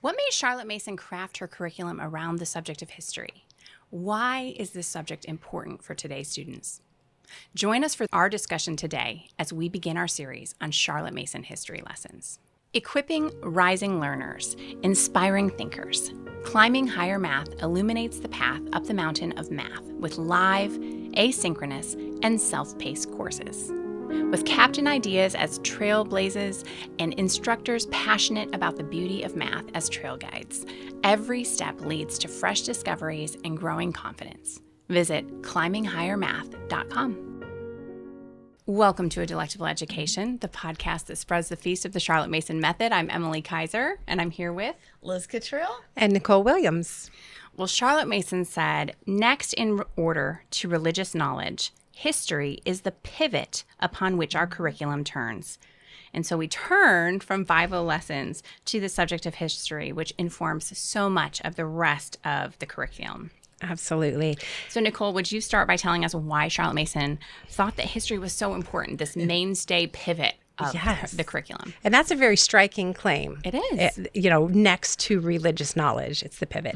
What made Charlotte Mason craft her curriculum around the subject of history? Why is this subject important for today's students? Join us for our discussion today as we begin our series on Charlotte Mason history lessons. Equipping rising learners, inspiring thinkers, Climbing Higher Math illuminates the path up the mountain of math with live, asynchronous, and self-paced courses. With Captain Ideas as trailblazers and instructors passionate about the beauty of math as trail guides, every step leads to fresh discoveries and growing confidence. Visit climbinghighermath.com. Welcome to A Delectable Education, the podcast that spreads the feast of the Charlotte Mason method. I'm Emily Kaiser, and I'm here with Liz Cottrell and Nicole Williams. Well, Charlotte Mason said, next in order to religious knowledge, history is the pivot upon which our curriculum turns. And so we turn from Bible lessons to the subject of history, which informs so much of the rest of the curriculum. Absolutely. So, Nicole, would you start by telling us why Charlotte Mason thought that history was so important, this mainstay pivot of the curriculum? And that's a very striking claim. It is. Next to religious knowledge, it's the pivot.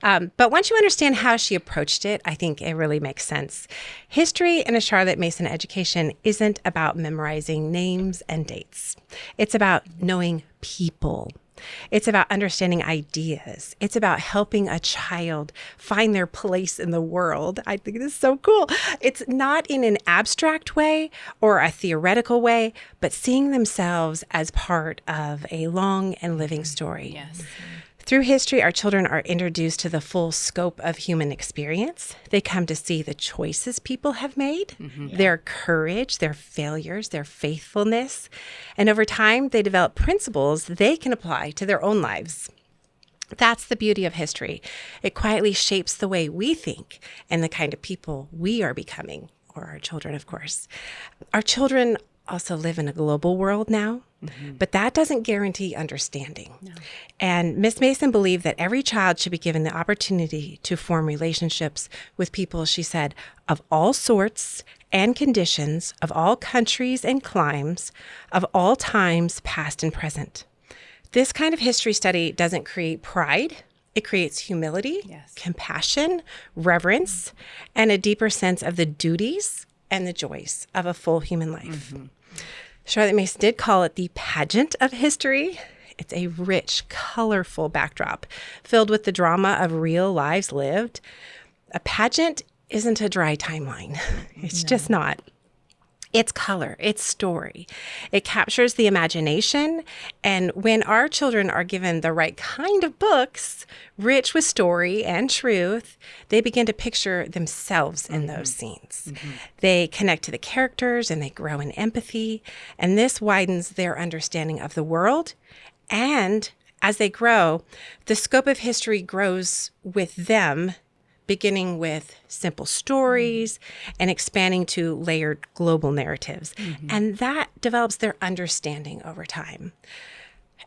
But once you understand how she approached it, I think it really makes sense. History in a Charlotte Mason education isn't about memorizing names and dates. It's about knowing people. It's about understanding ideas. It's about helping a child find their place in the world. I think this is so cool. It's not in an abstract way or a theoretical way, but seeing themselves as part of a long and living story. Yes. Through history, our children are introduced to the full scope of human experience. They come to see the choices people have made, their courage, their failures, their faithfulness. And over time, they develop principles they can apply to their own lives. That's the beauty of history. It quietly shapes the way we think and the kind of people we are becoming, or our children, of course. Our children also live in a global world now, but that doesn't guarantee understanding. No. And Miss Mason believed that every child should be given the opportunity to form relationships with people, she said, of all sorts and conditions, of all countries and climes, of all times, past and present. This kind of history study doesn't create pride. It creates humility, compassion, reverence, and a deeper sense of the duties and the joys of a full human life. Charlotte Mason did call it the pageant of history. It's a rich, colorful backdrop filled with the drama of real lives lived. A pageant isn't a dry timeline. It's just not. It's color, it's story. It captures the imagination. And when our children are given the right kind of books, rich with story and truth, they begin to picture themselves in those scenes. They connect to the characters and they grow in empathy. And this widens their understanding of the world. And as they grow, the scope of history grows with them, beginning with simple stories and expanding to layered global narratives. And that develops their understanding over time.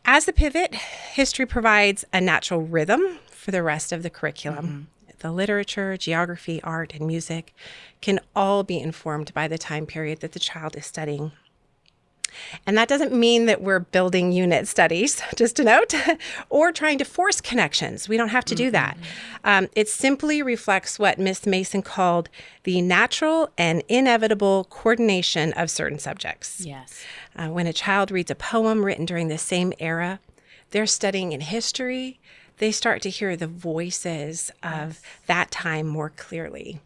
As the pivot, history provides a natural rhythm for the rest of the curriculum. The literature, geography, art, and music can all be informed by the time period that the child is studying. And that doesn't mean that we're building unit studies, just to note, or trying to force connections. We don't have to do that. It simply reflects what Miss Mason called the natural and inevitable coordination of certain subjects. Yes. When a child reads a poem written during the same era, they're studying in history. They start to hear the voices of that time more clearly.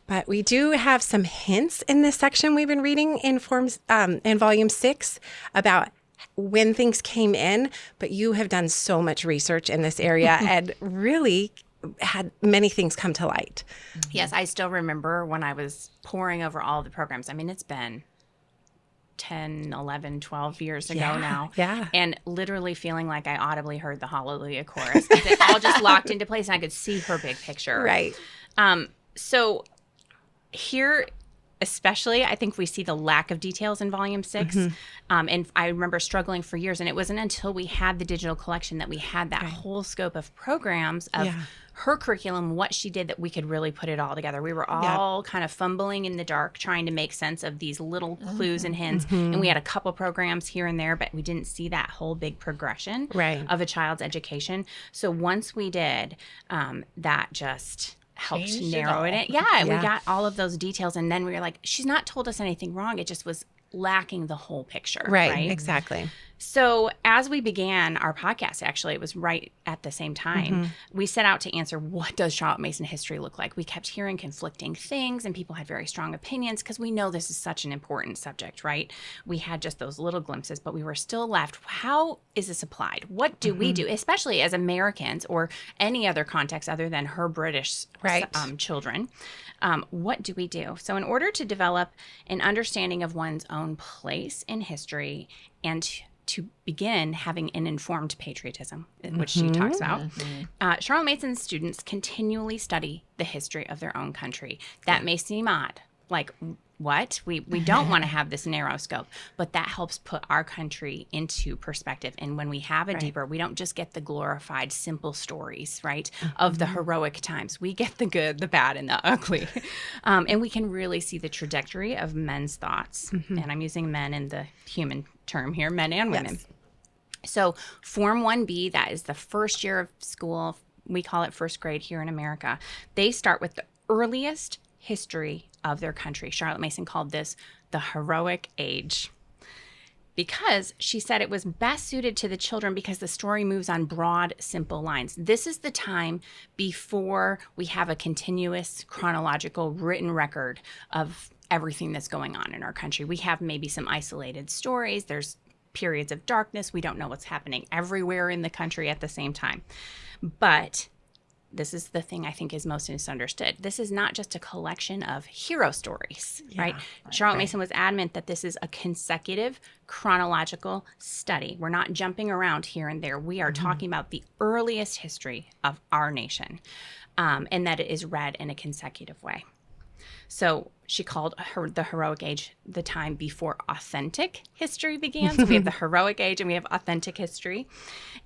But we do have some hints in this section we've been reading in Volume 6 about when things came in. But you have done so much research in this area and really had many things come to light. Yes, I still remember when I was poring over all the programs. I mean, it's been 10, 11, 12 years ago now. Yeah. And literally feeling like I audibly heard the Hallelujah chorus. It all just locked into place and I could see her big picture. Right. So here especially, I think we see the lack of details in volume 6. And I remember struggling for years, and it wasn't until we had the digital collection that we had that whole scope of programs of her curriculum, what she did, that we could really put it all together. We were all kind of fumbling in the dark, trying to make sense of these little clues and hints. And we had a couple programs here and there, but we didn't see that whole big progression of a child's education. So once we did, that just helped narrow it in. Yeah, we got all of those details, and then we were like, she's not told us anything wrong. It just was lacking the whole picture. Right? Exactly. So as we began our podcast, actually, it was right at the same time, we set out to answer, what does Charlotte Mason history look like? We kept hearing conflicting things, and people had very strong opinions because we know this is such an important subject, right? We had just those little glimpses, but we were still left. How is this applied? What do we do, especially as Americans or any other context other than her British children? What do we do? So in order to develop an understanding of one's own place in history and to begin having an informed patriotism, which she talks about, Charlotte Mason's students continually study the history of their own country. That may seem odd. Like, what? We don't want to have this narrow scope, but that helps put our country into perspective. And when we have a deeper, we don't just get the glorified, simple stories, right, of the heroic times. We get the good, the bad, and the ugly. And we can really see the trajectory of men's thoughts. And I'm using men in the human term here, men and women. So Form 1B, that is the first year of school. We call it first grade here in America. They start with the earliest history of their country. Charlotte Mason called this the heroic age, because she said it was best suited to the children because the story moves on broad, simple lines. This is the time before we have a continuous chronological written record of everything that's going on in our country. We have maybe some isolated stories. There's periods of darkness. We don't know what's happening everywhere in the country at the same time. But this is the thing I think is most misunderstood. This is not just a collection of hero stories, right? Charlotte Mason was adamant that this is a consecutive chronological study. We're not jumping around here and there. We are talking about the earliest history of our nation, and that it is read in a consecutive way. So she called the heroic age the time before authentic history began. So we have the heroic age and we have authentic history.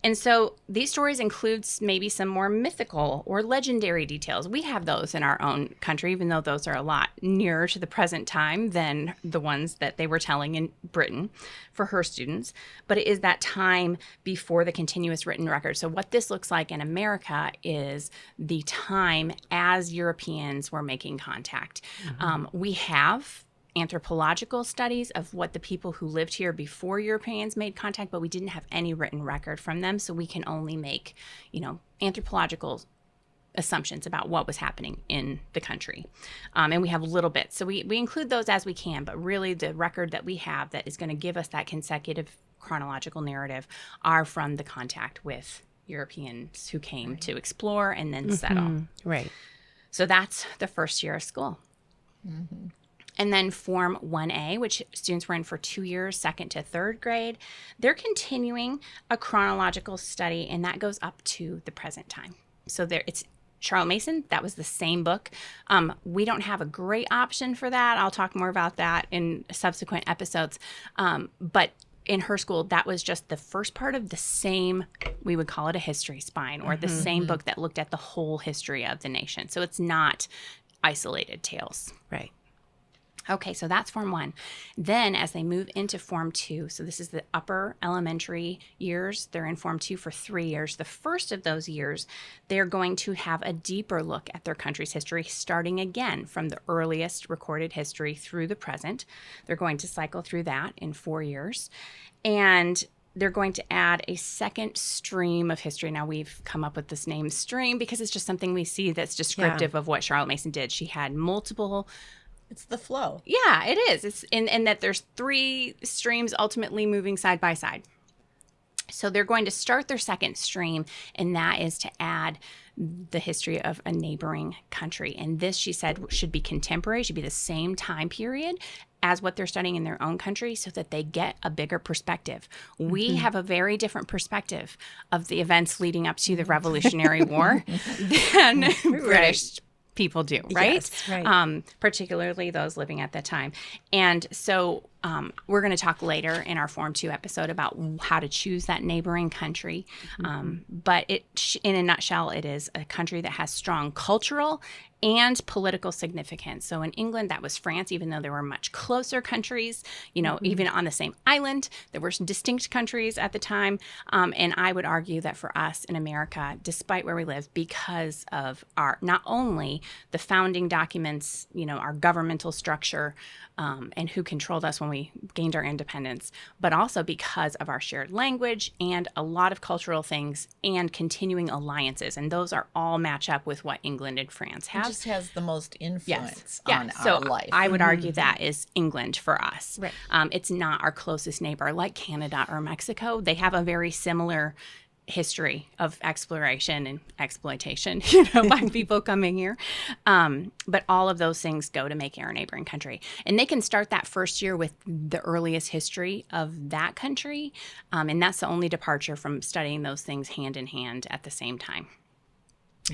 And so these stories include maybe some more mythical or legendary details. We have those in our own country, even though those are a lot nearer to the present time than the ones that they were telling in Britain for her students. But it is that time before the continuous written record. So what this looks like in America is the time as Europeans were making contact. We have anthropological studies of what the people who lived here before Europeans made contact, but we didn't have any written record from them. So we can only make, anthropological assumptions about what was happening in the country. And we have little bits. So we include those as we can, but really the record that we have that is going to give us that consecutive chronological narrative are from the contact with Europeans who came to explore and then settle. Right. So that's the first year of school. And then Form 1A, which students were in for 2 years, second to third grade, they're continuing a chronological study, and that goes up to the present time. So it's Charlotte Mason. That was the same book. We don't have a great option for that. I'll talk more about that in subsequent episodes. But in her school, that was just the first part of the same, we would call it a history spine, or the same book that looked at the whole history of the nation. So it's not isolated tales. Right. Okay, so that's Form 1. Then as they move into Form 2, so this is the upper elementary years, they're in Form 2 for 3 years. The first of those years, they're going to have a deeper look at their country's history, starting again from the earliest recorded history through the present. They're going to cycle through that in 4 years. And they're going to add a second stream of history. Now, we've come up with this name stream because it's just something we see that's descriptive of what Charlotte Mason did. She had multiple... It's the flow. Yeah, it is. It's in that there's 3 streams ultimately moving side by side. So they're going to start their second stream, and that is to add the history of a neighboring country. And this, she said, should be contemporary, should be the same time period as what they're studying in their own country so that they get a bigger perspective. We have a very different perspective of the events leading up to the Revolutionary War than British people do, right? Yes, right. Particularly those living at that time. And so we're going to talk later in our Form 2 episode about how to choose that neighboring country. But in a nutshell, it is a country that has strong cultural and political significance. So in England, that was France, even though there were much closer countries, even on the same island, there were some distinct countries at the time. And I would argue that for us in America, despite where we live, because of our, not only the founding documents, our governmental structure, and who controlled us when we gained our independence, but also because of our shared language and a lot of cultural things and continuing alliances. And those are all match up with what England and France have. It just has the most influence on our life. I would argue that is England for us. Right. It's not our closest neighbor like Canada or Mexico. They have a very similar history of exploration and exploitation, by people coming here. But all of those things go to make our neighboring country. And they can start that first year with the earliest history of that country. And that's the only departure from studying those things hand in hand at the same time.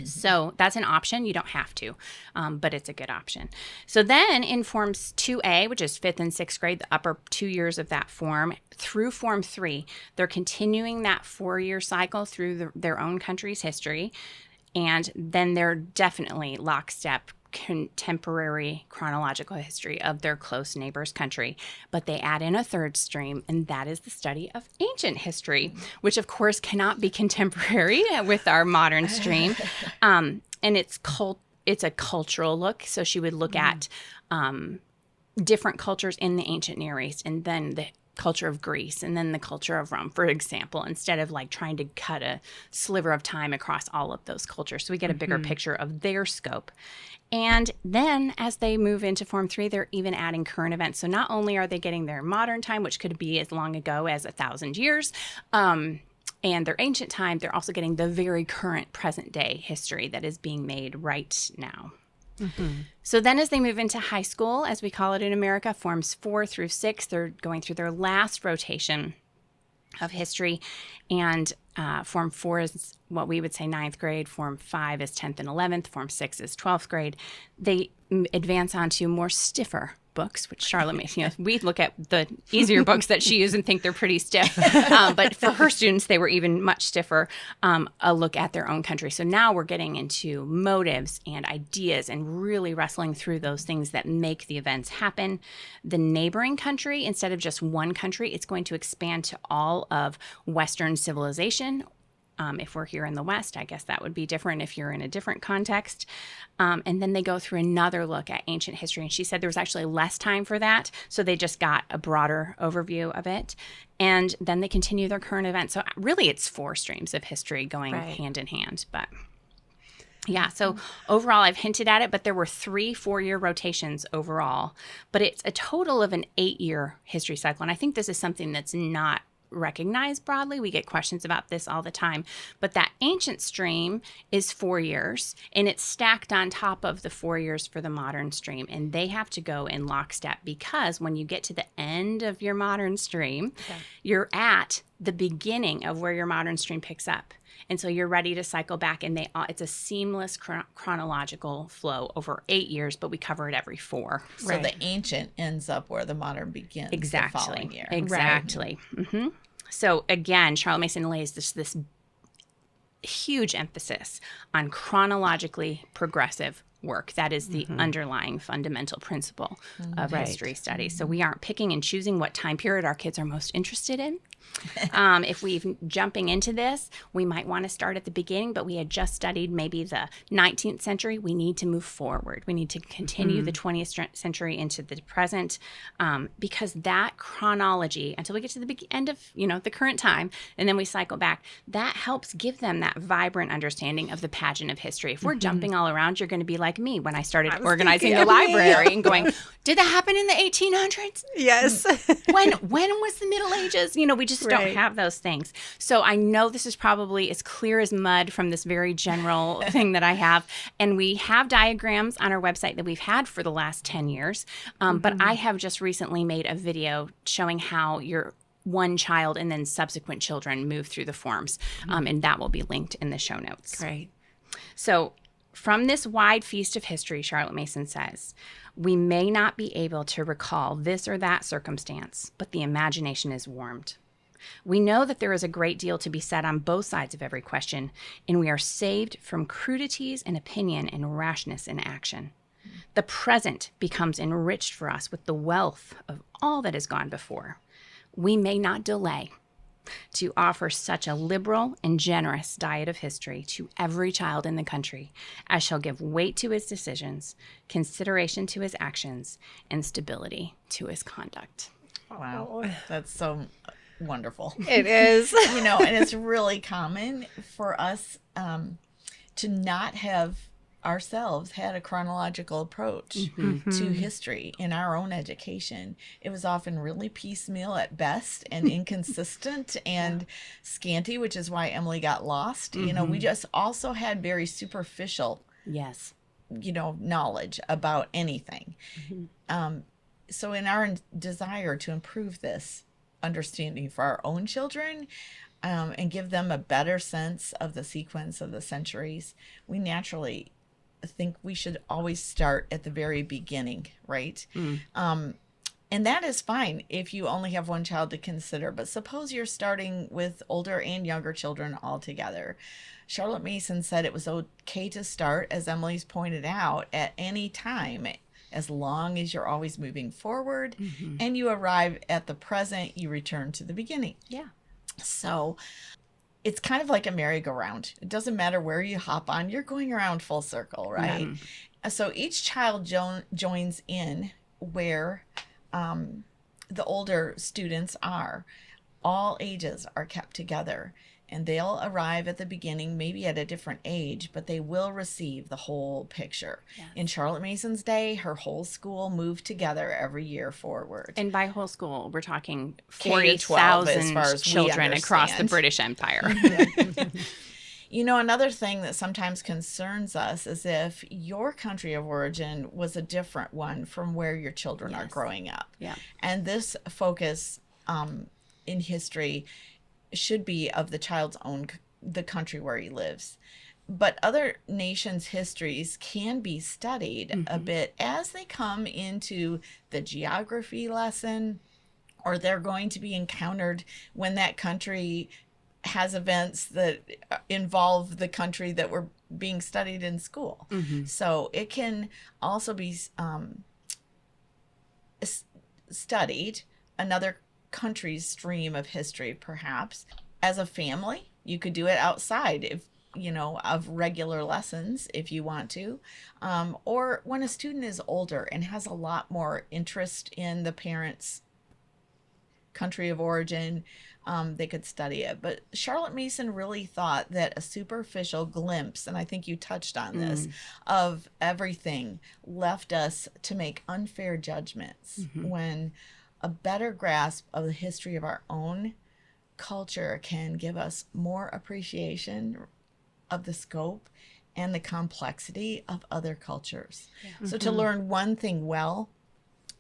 So that's an option. You don't have to, but it's a good option. So then in Forms 2A, which is 5th and 6th grade, the upper 2 years of that form, through Form 3, they're continuing that 4-year cycle through their own country's history. And then they're definitely lockstep contemporary chronological history of their close neighbor's country. But they add in a third stream, and that is the study of ancient history, which of course cannot be contemporary with our modern stream. And it's a cultural look. So she would look at different cultures in the ancient Near East, and then the culture of Greece, and then the culture of Rome, for example, instead of like trying to cut a sliver of time across all of those cultures. So we get a bigger picture of their scope. And then as they move into Form 3, they're even adding current events. So not only are they getting their modern time, which could be as long ago as 1,000 years, and their ancient time, they're also getting the very current present day history that is being made right now. So then as they move into high school, as we call it in America, Forms 4 through 6, they're going through their last rotation of history. And Form 4 is what we would say 9th grade. Form 5 is 10th and 11th. Form 6 is 12th grade. They advance on to more stiffer books, which Charlotte makes, we look at the easier books that she used and think they're pretty stiff. But for her students, they were even much stiffer, a look at their own country. So now we're getting into motives and ideas and really wrestling through those things that make the events happen. The neighboring country, instead of just one country, it's going to expand to all of Western civilization. If we're here in the West, I guess that would be different if you're in a different context. And then they go through another look at ancient history. And she said there was actually less time for that. So they just got a broader overview of it. And then they continue their current events. So really it's 4 streams of history going hand in hand. But yeah, so overall I've hinted at it, but there were 3 4-year rotations overall. But it's a total of an 8-year history cycle. And I think this is something that's not recognized broadly. We get questions about this all the time, but that ancient stream is 4 years, and it's stacked on top of the 4 years for the modern stream, and they have to go in lockstep, because when you get to the end of your modern stream, you're at the beginning of where your modern stream picks up. And so you're ready to cycle back, and it's a seamless chronological flow over 8 years, but we cover it every 4. So the ancient ends up where the modern begins the following year. Exactly. Right. So again, Charlotte Mason lays this huge emphasis on chronologically progressive work. That is the underlying fundamental principle of history studies. So we aren't picking and choosing what time period our kids are most interested in. If we're jumping into this, we might want to start at the beginning, but we had just studied maybe the 19th century. We need to move forward. We need to continue the 20th century into the present, because that chronology, until we get to the end of the current time, and then we cycle back, that helps give them that vibrant understanding of the pageant of history. If we're jumping all around, you're going to be like me when I started organizing the library and going, did that happen in the 1800s? Yes. When was the Middle Ages? We just don't have those things. So I know this is probably as clear as mud from this very general thing that I have. And we have diagrams on our website that we've had for the last 10 years. But I have just recently made a video showing how your one child and then subsequent children move through the forms. And that will be linked in the show notes. Great. So From this wide feast of history, Charlotte Mason says, we may not be able to recall this or that circumstance, but the imagination is warmed. We know that there is a great deal to be said on both sides of every question, and we are saved from crudities in opinion and rashness in action. The present becomes enriched for us with the wealth of all that has gone before. We may not delay to offer such a liberal and generous diet of history to every child in the country as shall give weight to his decisions, consideration to his actions, and stability to his conduct. Wow, that's so wonderful. It is. And it's really common for us to not have ourselves had a chronological approach to history in our own education. It was often really piecemeal at best and inconsistent and scanty, which is why Emily got lost. We just also had very superficial Yes. knowledge about anything. So in our desire to improve this understanding for our own children, and give them a better sense of the sequence of the centuries, we naturally think we should always start at the very beginning, right? And that is fine if you only have one child to consider. But suppose you're starting with older and younger children all together. Charlotte Mason said it was okay to start, as Emily's pointed out, at any time, as long as you're always moving forward and you arrive at the present, you return to the beginning. Yeah. So it's kind of like a merry-go-round. It doesn't matter where you hop on, you're going around full circle, right? So each child joins in where the older students are. All ages are kept together, and they'll arrive at the beginning, maybe at a different age, but they will receive the whole picture. Yes. In Charlotte Mason's day, her whole school moved together every year forward. And by whole school, we're talking 40,000 children across the British Empire. Another thing that sometimes concerns us is if your country of origin was a different one from where your children are growing up. Yeah. And this focus in history should be of the child's the country where he lives. But other nations' histories can be studied a bit as they come into the geography lesson, or they're going to be encountered when that country has events that involve the country that were being studied in school. So it can also be studied, another country's stream of history, perhaps. As a family, you could do it outside of regular lessons if you want to. Or when a student is older and has a lot more interest in the parent's country of origin, they could study it. But Charlotte Mason really thought that a superficial glimpse, and I think you touched on this, of everything left us to make unfair judgments when a better grasp of the history of our own culture can give us more appreciation of the scope and the complexity of other cultures. Yeah. So to learn one thing well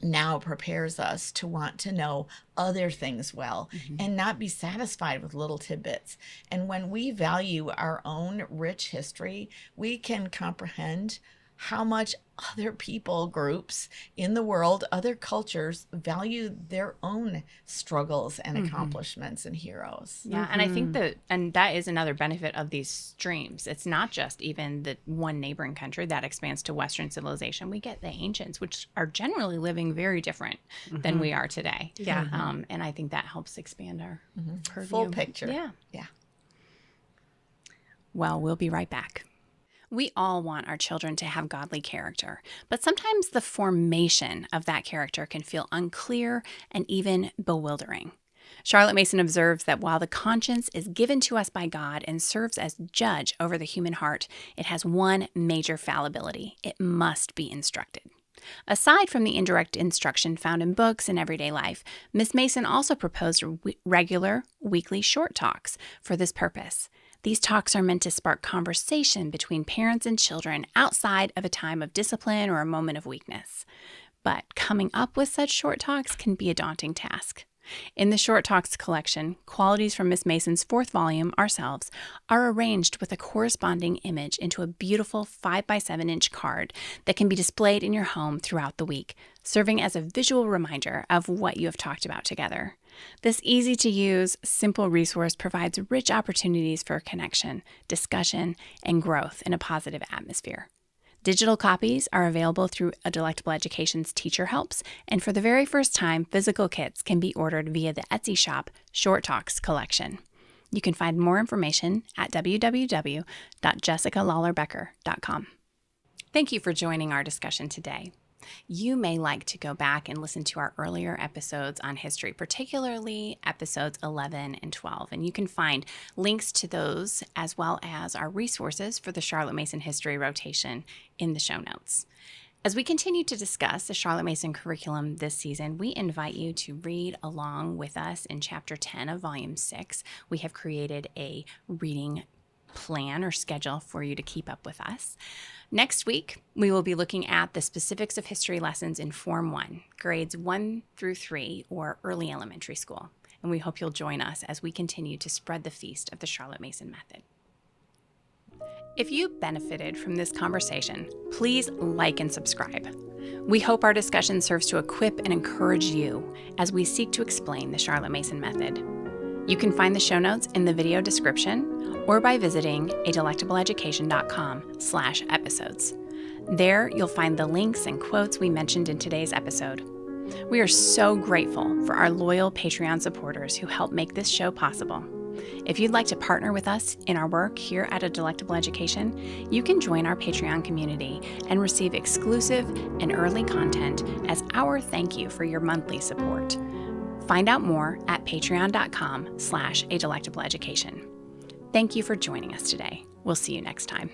now prepares us to want to know other things well and not be satisfied with little tidbits. And when we value our own rich history, we can comprehend how much other people groups in the world, other cultures, value their own struggles and accomplishments and heroes. Yeah, and I think that is another benefit of these streams. It's not just even the one neighboring country that expands to Western civilization. We get the ancients, which are generally living very different than we are today. Yeah. And I think that helps expand our purview. Full picture. Yeah. Well, we'll be right back. We all want our children to have godly character, but sometimes the formation of that character can feel unclear and even bewildering. Charlotte Mason observes that while the conscience is given to us by God and serves as judge over the human heart, it has one major fallibility: it must be instructed. Aside from the indirect instruction found in books and everyday life, Miss Mason also proposed regular weekly short talks for this purpose. These talks are meant to spark conversation between parents and children outside of a time of discipline or a moment of weakness. But coming up with such short talks can be a daunting task. In the Short Talks collection, qualities from Miss Mason's 4th volume, Ourselves, are arranged with a corresponding image into a beautiful 5x7-inch card that can be displayed in your home throughout the week, serving as a visual reminder of what you have talked about together. This easy-to-use, simple resource provides rich opportunities for connection, discussion, and growth in a positive atmosphere. Digital copies are available through A Delectable Education's Teacher Helps, and for the very first time, physical kits can be ordered via the Etsy shop Short Talks collection. You can find more information at www.jessicalawlerbecker.com. Thank you for joining our discussion today. You may like to go back and listen to our earlier episodes on history, particularly episodes 11 and 12, and you can find links to those as well as our resources for the Charlotte Mason History Rotation in the show notes. As we continue to discuss the Charlotte Mason curriculum this season, we invite you to read along with us in Chapter 10 of Volume 6. We have created a reading plan or schedule for you to keep up with us. Next week, we will be looking at the specifics of history lessons in Form 1, grades 1 through 3, or early elementary school. And we hope you'll join us as we continue to spread the feast of the Charlotte Mason method. If you benefited from this conversation, please like and subscribe. We hope our discussion serves to equip and encourage you as we seek to explain the Charlotte Mason method. You can find the show notes in the video description or by visiting adelectableeducation.com/episodes. There, you'll find the links and quotes we mentioned in today's episode. We are so grateful for our loyal Patreon supporters who help make this show possible. If you'd like to partner with us in our work here at A Delectable Education, you can join our Patreon community and receive exclusive and early content as our thank you for your monthly support. Find out more at patreon.com/adelectableeducation. Thank you for joining us today. We'll see you next time.